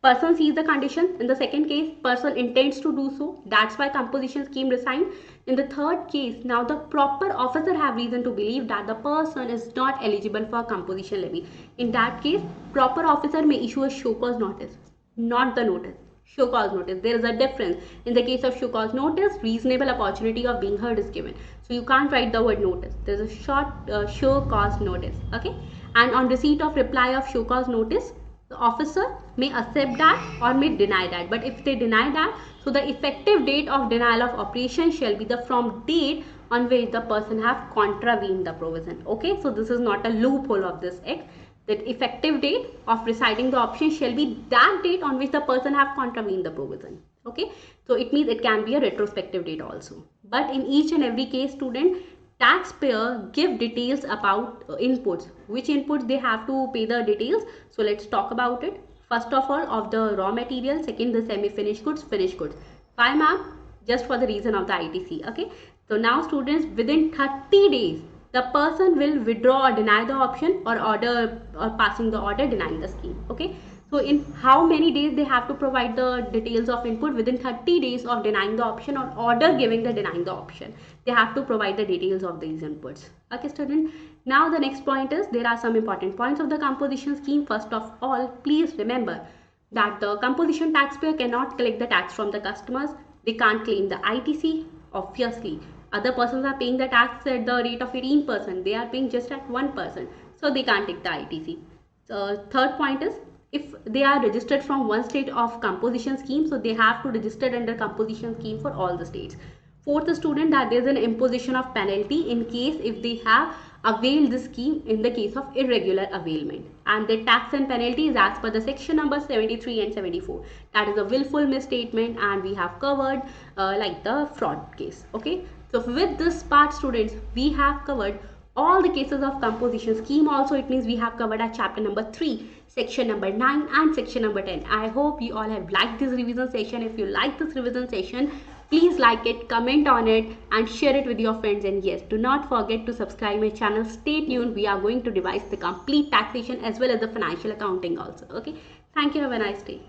person sees the condition, in the second case person intends to do so, that's why composition scheme resigned. In the third case, now the proper officer have reason to believe that the person is not eligible for composition levy. In that case proper officer may issue a show cause notice, not the notice, show cause notice. There is a difference. In the case of show cause notice, reasonable opportunity of being heard is given, so you can't write the word notice, there is a short show cause notice. Okay, and on receipt of reply of show cause notice, the officer may accept that or may deny that. But if they deny that, so the effective date of denial of operation shall be the from date on which the person have contravened the provision. Okay, so this is not a loophole of this act, that effective date of reciting the option shall be that date on which the person have contravened the provision. Okay, so it means it can be a retrospective date also. But in each and every case student, taxpayer give details about inputs, which inputs they have to pay the details. So let's talk about it. First of all, of the raw material, second the semi-finished goods, finished goods. Why ma'am? Just for the reason of the ITC. Okay, so now students, within 30 days the person will withdraw or deny the option, or order or passing the order denying the scheme. Okay, so in how many days they have to provide the details of input? Within 30 days of denying the option or order giving the denying the option, they have to provide the details of these inputs. Okay student, now the next point is, there are some important points of the composition scheme. First of all, please remember that the composition taxpayer cannot collect the tax from the customers. They can't claim the ITC. Obviously other persons are paying the tax at the rate of 18%, they are paying just at 1%, so they can't take the ITC. Third point is, if they are registered from one state of composition scheme, so they have to register under composition scheme for all the states. Fourth student, that there is an imposition of penalty in case if they have availed the scheme in the case of irregular availment, and the tax and penalty is as per the section number 73 and 74, that is a willful misstatement, and we have covered like the fraud case. Okay, so with this part students, we have covered all the cases of composition scheme. Also it means we have covered at chapter number 3, section number 9 and section number 10. I hope you all have liked this revision session. If you like this revision session, please like it, comment on it and share it with your friends. And yes, do not forget to subscribe my channel. Stay tuned, we are going to revise the complete taxation as well as the financial accounting also. Okay, thank you, have a nice day.